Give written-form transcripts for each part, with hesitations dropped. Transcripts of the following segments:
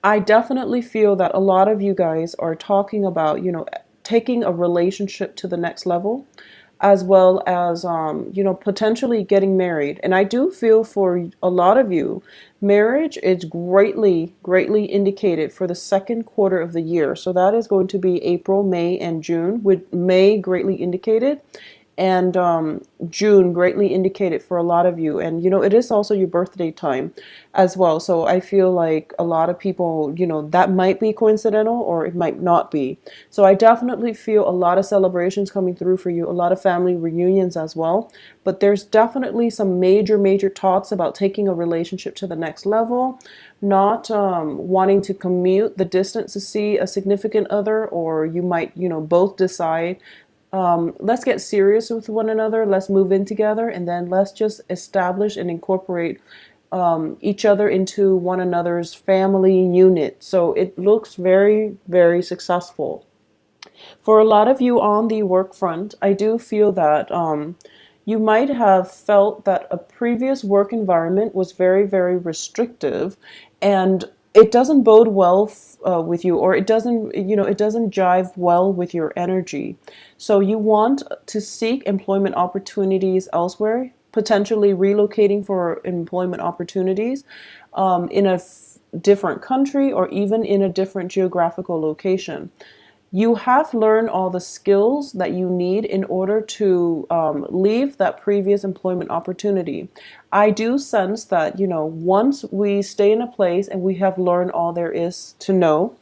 I definitely feel that a lot of you guys are talking about, taking a relationship to the next level, as well as, potentially getting married. And I do feel for a lot of you, marriage is greatly, greatly indicated for the second quarter of the year. So that is going to be April, May, and June, with May greatly indicated and June greatly indicated for a lot of you. And it is also your birthday time as well. So I feel like a lot of people, that might be coincidental or it might not be. So I definitely feel a lot of celebrations coming through for you, a lot of family reunions as well. But there's definitely some major, major talks about taking a relationship to the next level, not wanting to commute the distance to see a significant other, or you might, both decide, let's get serious with one another, let's move in together, and then let's just establish and incorporate each other into one another's family unit. So it looks very, very successful. For a lot of you on the work front, I do feel that you might have felt that a previous work environment was very, very restrictive, and it doesn't bode well with you, or it doesn't, it doesn't jive well with your energy. So you want to seek employment opportunities elsewhere, potentially relocating for employment opportunities in a different country or even in a different geographical location. You have learned all the skills that you need in order to leave that previous employment opportunity. I do sense that, once we stay in a place and we have learned all there is to know,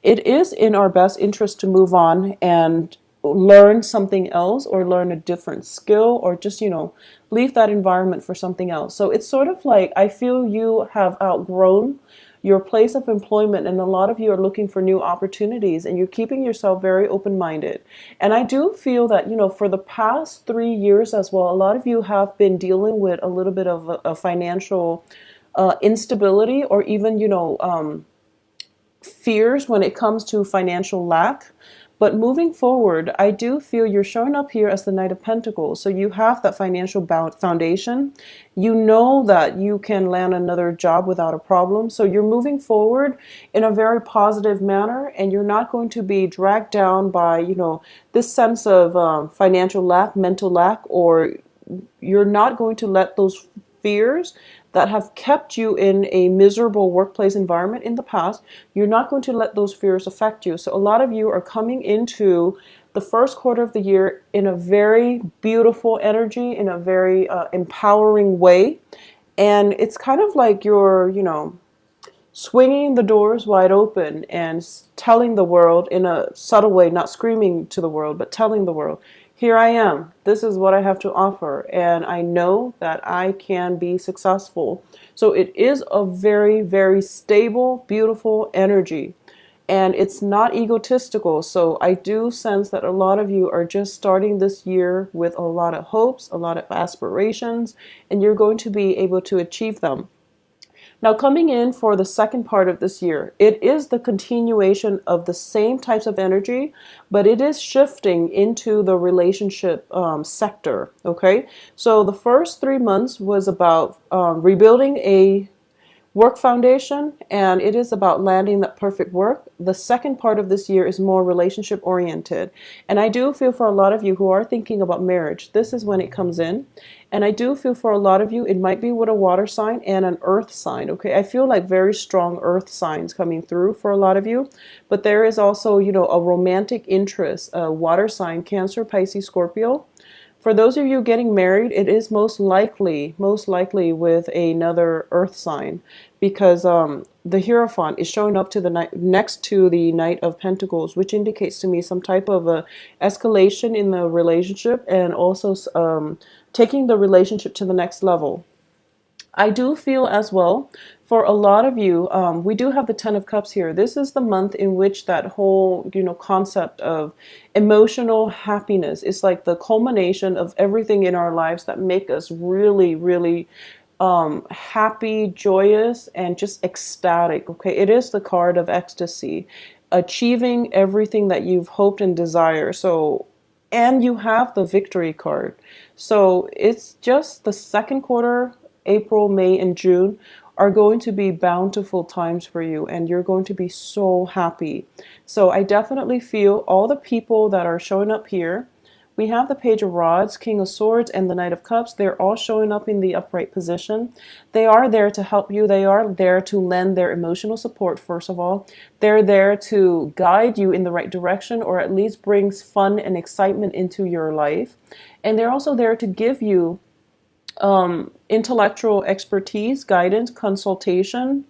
it is in our best interest to move on and learn something else, or learn a different skill, or just, leave that environment for something else. So it's sort of like, I feel you have outgrown your place of employment, and a lot of you are looking for new opportunities, and you're keeping yourself very open-minded. And I do feel that, for the past 3 years as well, a lot of you have been dealing with a little bit of a financial instability, or even, fears when it comes to financial lack. But moving forward, I do feel you're showing up here as the Knight of Pentacles. So you have that financial foundation. You know that you can land another job without a problem. So you're moving forward in a very positive manner, and you're not going to be dragged down by, this sense of financial lack, mental lack, or you're not going to let those fears that have kept you in a miserable workplace environment in the past, you're not going to let those fears affect you. So a lot of you are coming into the first quarter of the year in a very beautiful energy, in a very empowering way. And it's kind of like you're, swinging the doors wide open and telling the world in a subtle way, not screaming to the world, but telling the world, here I am. This is what I have to offer. And I know that I can be successful. So it is a very, very stable, beautiful energy. And it's not egotistical. So I do sense that a lot of you are just starting this year with a lot of hopes, a lot of aspirations, and you're going to be able to achieve them. Now, coming in for the second part of this year, it is the continuation of the same types of energy, but it is shifting into the relationship sector. Okay, so the first 3 months was about rebuilding a work foundation, and it is about landing that perfect work. The second part of this year is more relationship oriented. And I do feel for a lot of you who are thinking about marriage, this is when it comes in. And I do feel for a lot of you, it might be with a water sign and an earth sign. Okay, I feel like very strong earth signs coming through for a lot of you. But there is also, a romantic interest, a water sign, Cancer, Pisces, Scorpio. For those of you getting married, it is most likely with another earth sign, because the Hierophant is showing up to the next to the Knight of Pentacles, which indicates to me some type of a escalation in the relationship, and also taking the relationship to the next level. I do feel as well, for a lot of you, we do have the Ten of Cups here. This is the month in which that whole, concept of emotional happiness is like the culmination of everything in our lives that make us really, really happy, joyous, and just ecstatic. Okay, it is the card of ecstasy, achieving everything that you've hoped and desired. So, and you have the victory card. So it's just the second quarter, April, May, and June, are going to be bountiful times for you, and you're going to be so happy. So I definitely feel all the people that are showing up here. We have the Page of Rods, King of Swords, and the Knight of Cups. They're all showing up in the upright position. They are there to help you. They are there to lend their emotional support, first of all. They're there to guide you in the right direction, or at least brings fun and excitement into your life. And they're also there to give you intellectual expertise, guidance, consultation,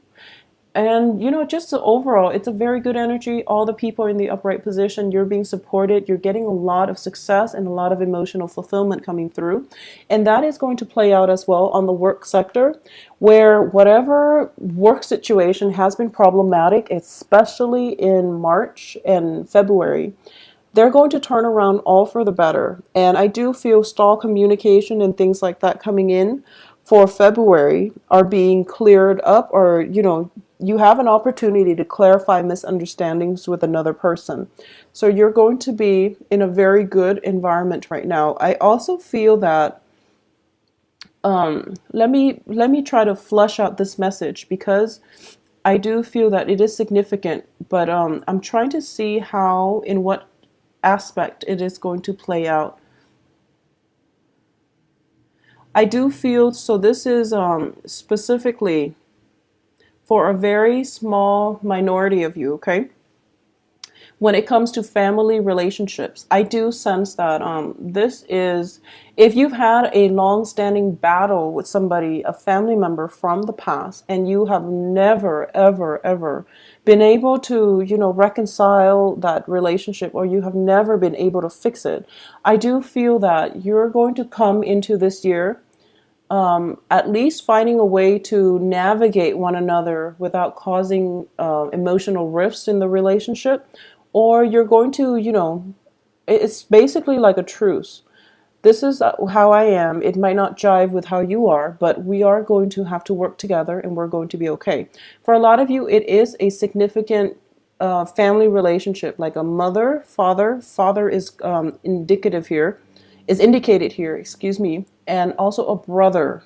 and just overall, it's a very good energy. All the people in the upright position, you're being supported. You're getting a lot of success and a lot of emotional fulfillment coming through. And that is going to play out as well on the work sector, where whatever work situation has been problematic, especially in March and February, they're going to turn around all for the better. And I do feel stall communication and things like that coming in for February are being cleared up, or you have an opportunity to clarify misunderstandings with another person. So you're going to be in a very good environment right now. I also feel that let me try to flush out this message, because I do feel that it is significant, but I'm trying to see how, in what aspect it is going to play out. I do feel, so this is specifically for a very small minority of you, okay? When it comes to family relationships, I do sense that this is, if you've had a long-standing battle with somebody, a family member from the past, and you have never, ever, ever been able to, reconcile that relationship, or you have never been able to fix it, I do feel that you're going to come into this year at least finding a way to navigate one another without causing emotional rifts in the relationship, or you're going to, it's basically like a truce. This is how I am. It might not jive with how you are, but we are going to have to work together, and we're going to be okay. For a lot of you, it is a significant family relationship, like a mother, father. Father is indicated here, excuse me, and also a brother.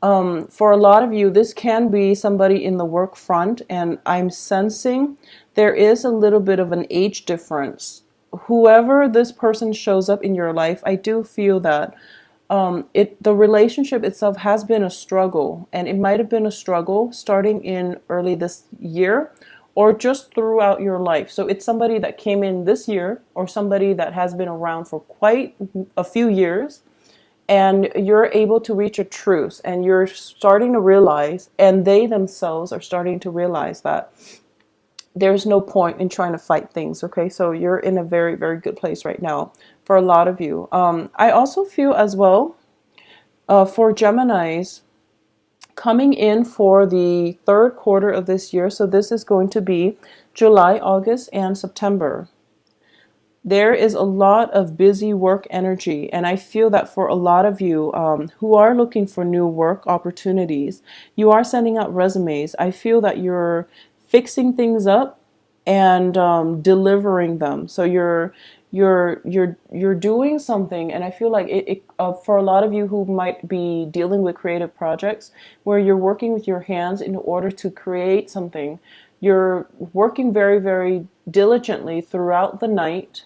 For a lot of you, this can be somebody in the work front, and I'm sensing there is a little bit of an age difference. Whoever this person shows up in your life, I do feel that the relationship itself has been a struggle, and it might have been a struggle starting in early this year, or just throughout your life. So it's somebody that came in this year, or somebody that has been around for quite a few years, and you're able to reach a truce, and you're starting to realize, and they themselves are starting to realize, that there's no point in trying to fight things. Okay, so you're in a very, very good place right now for a lot of you. I also feel as well for Geminis coming in for the third quarter of this year. So this is going to be July, August, and September. There is a lot of busy work energy, and I feel that for a lot of you who are looking for new work opportunities, you are sending out resumes. I feel that you're fixing things up and delivering them. So you're doing something, and I feel like for a lot of you who might be dealing with creative projects where you're working with your hands in order to create something, you're working very, very diligently throughout the night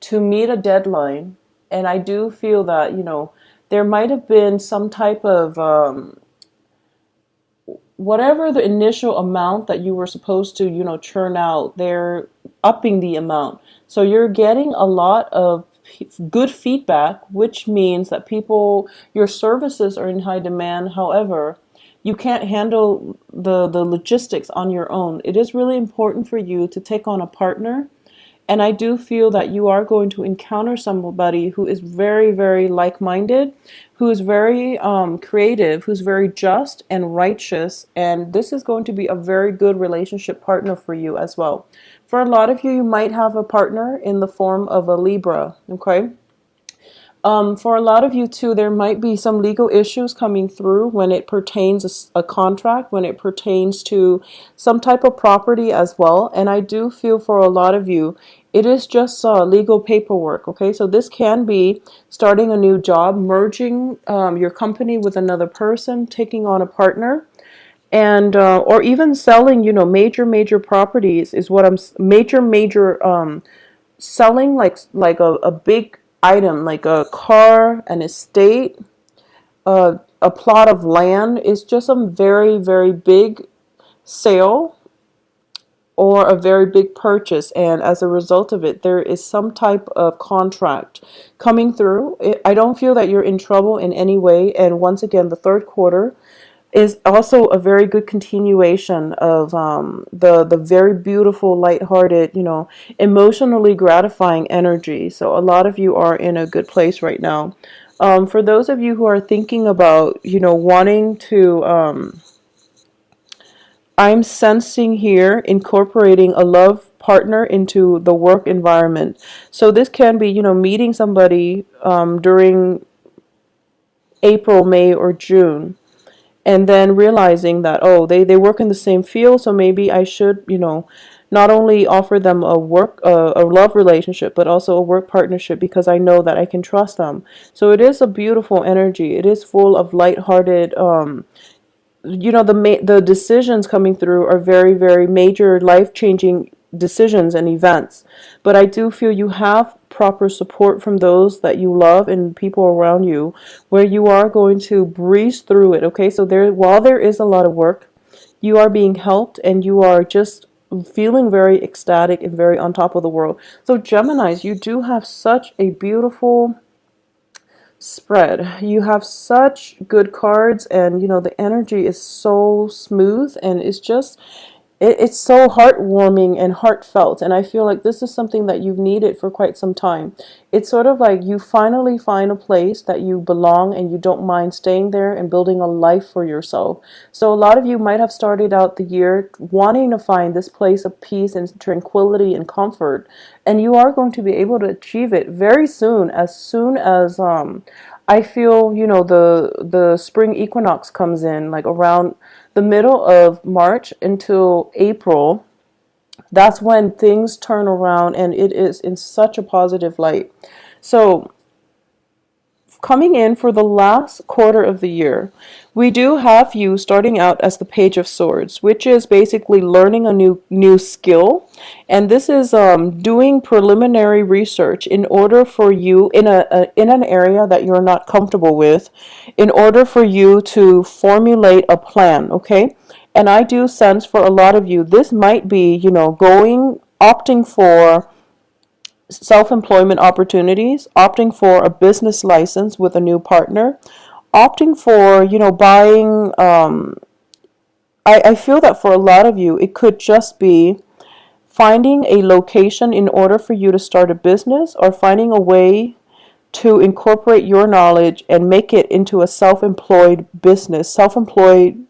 to meet a deadline. And I do feel that, there might have been some type of whatever the initial amount that you were supposed to, churn out, they're upping the amount. So you're getting a lot of good feedback, which means that your services are in high demand. However, you can't handle the logistics on your own. It is really important for you to take on a partner. And I do feel that you are going to encounter somebody who is very, very like-minded, who is very creative, who's very just and righteous. And this is going to be a very good relationship partner for you as well. For a lot of you, you might have a partner in the form of a Libra, okay? For a lot of you too, there might be some legal issues coming through when it pertains a contract, when it pertains to some type of property as well. And I do feel for a lot of you, it is just legal paperwork. Okay, so this can be starting a new job, merging your company with another person, taking on a partner. and or even selling, you know, major properties is what I'm major selling, like a big item, like a car, an estate, a plot of land is just a very big sale or a very big purchase, and as a result of it there is some type of contract coming through. I don't feel that you're in trouble in any way, and once again the third quarter is also a very good continuation of the very beautiful, lighthearted, you know, emotionally gratifying energy. So a lot of you are in a good place right now. For those of you who are thinking about, you know, wanting to, I'm sensing here incorporating a love partner into the work environment. So this can be, you know, meeting somebody during April, May, or June, and then realizing that, oh, they work in the same field, so maybe I should, you know, not only offer them a love relationship, but also a work partnership, because I know that I can trust them. So it is a beautiful energy. It is full of lighthearted, you know, the decisions coming through are very major, life-changing decisions and events. But I do feel you have proper support from those that you love and people around you, where you are going to breeze through it. Okay, so there, while there is a lot of work, you are being helped, and you are just feeling very ecstatic and very on top of the world. So Geminis, you do have such a beautiful spread. You have such good cards, and you know the energy is so smooth, and it's just it's so heartwarming and heartfelt, and I feel like this is something that you've needed for quite some time. It's sort of like you finally find a place that you belong, and you don't mind staying there and building a life for yourself. So a lot of you might have started out the year wanting to find this place of peace and tranquility and comfort, and you are going to be able to achieve it very soon. Soon as I feel, you know, the spring equinox comes in, like around the middle of March until April. That's when things turn around, and it is in such a positive light. So coming in for the last quarter of the year, we do have you starting out as the Page of Swords, which is basically learning a new skill, and this is doing preliminary research in order for you in an area that you're not comfortable with, in order for you to formulate a plan. Okay, and I do sense for a lot of you this might be, you know, opting for self-employment opportunities, opting for a business license with a new partner, opting for, you know, buying, I feel that for a lot of you, it could just be finding a location in order for you to start a business, or finding a way to incorporate your knowledge and make it into a self-employed business, self-employed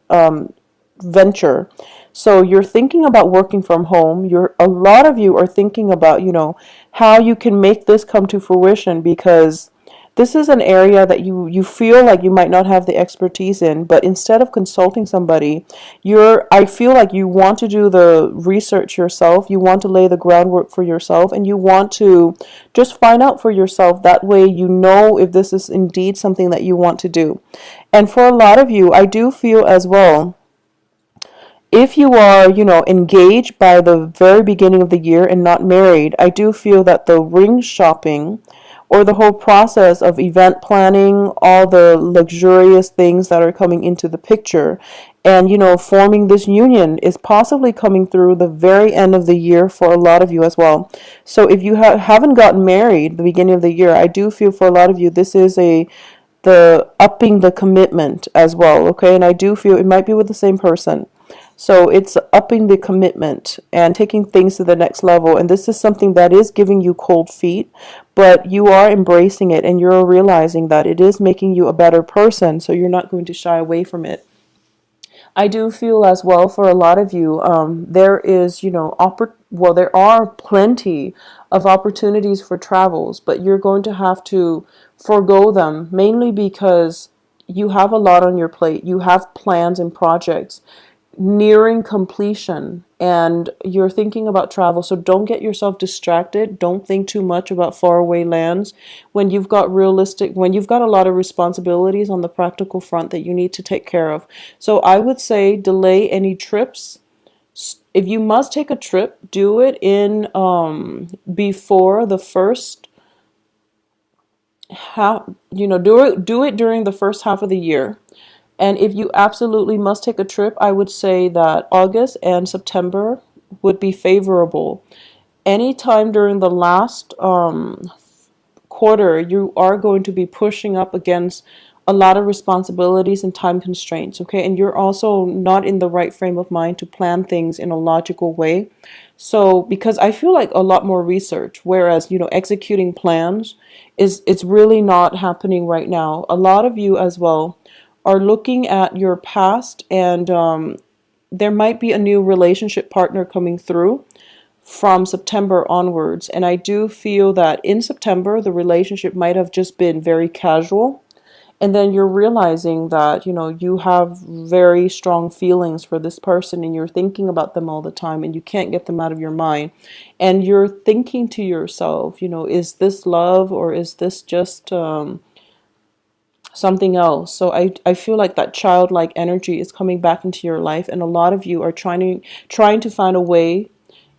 venture. So you're thinking about working from home. A lot of you are thinking about, you know, how you can make this come to fruition, because this is an area that you feel like you might not have the expertise in, but instead of consulting somebody, I feel like you want to do the research yourself, you want to lay the groundwork for yourself, and you want to just find out for yourself. That way you know if this is indeed something that you want to do. And for a lot of you, I do feel as well, if you are, you know, engaged by the very beginning of the year and not married, I do feel that the ring shopping, or the whole process of event planning, all the luxurious things that are coming into the picture, and, you know, forming this union is possibly coming through the very end of the year for a lot of you as well. So if you haven't gotten married the beginning of the year, I do feel for a lot of you this is the upping the commitment as well. Okay, and I do feel it might be with the same person. So it's upping the commitment and taking things to the next level. And this is something that is giving you cold feet, but you are embracing it, and you're realizing that it is making you a better person. So you're not going to shy away from it. I do feel as well for a lot of you, there is, you know, there are plenty of opportunities for travels, but you're going to have to forego them, mainly because you have a lot on your plate. You have plans and projects. nearing completion and you're thinking about travel. So don't get yourself distracted. Don't think too much about faraway lands when you've got a lot of responsibilities on the practical front that you need to take care of. So I would say delay any trips. If you must take a trip, do it in before the first half, do it during the first half of the year. And if you absolutely must take a trip, I would say that August and September would be favorable. Anytime during the last quarter, you are going to be pushing up against a lot of responsibilities and time constraints, okay? And you're also not in the right frame of mind to plan things in a logical way. So, because I feel like a lot more research, whereas, executing plans it's really not happening right now. A lot of you as well are looking at your past and there might be a new relationship partner coming through from September onwards. And I do feel that in September, the relationship might have just been very casual. And then you're realizing that, you have very strong feelings for this person and you're thinking about them all the time and you can't get them out of your mind. And you're thinking to yourself, is this love or is this just something else? So I feel like that childlike energy is coming back into your life and a lot of you are trying to find a way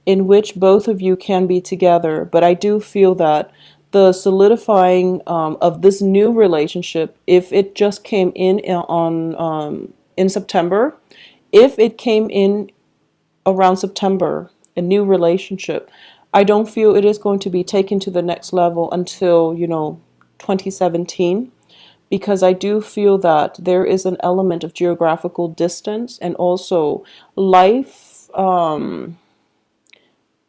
in which both of you can be together. But I do feel that the solidifying of this new relationship, if it just came in September, if it came in around September, a new relationship, I don't feel it is going to be taken to the next level until 2017, because I do feel that there is an element of geographical distance and also life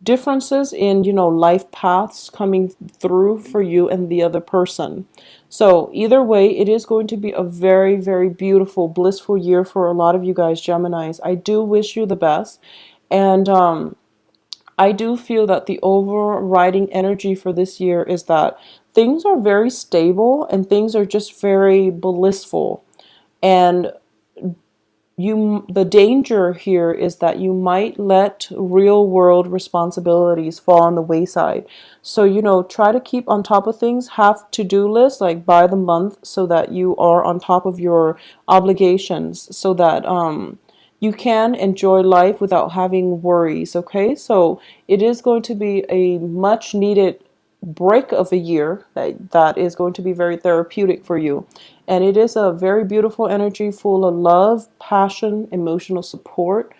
differences in life paths coming through for you and the other person. So either way, it is going to be a very, very beautiful, blissful year for a lot of you guys, Geminis. I do wish you the best. And I do feel that the overriding energy for this year is that things are very stable and things are just very blissful. And the danger here is that you might let real world responsibilities fall on the wayside. So, try to keep on top of things, have to-do lists like by the month so that you are on top of your obligations so that you can enjoy life without having worries, okay? So, it is going to be a much needed break of a year that is going to be very therapeutic for you. And it is a very beautiful energy full of love, passion, emotional support.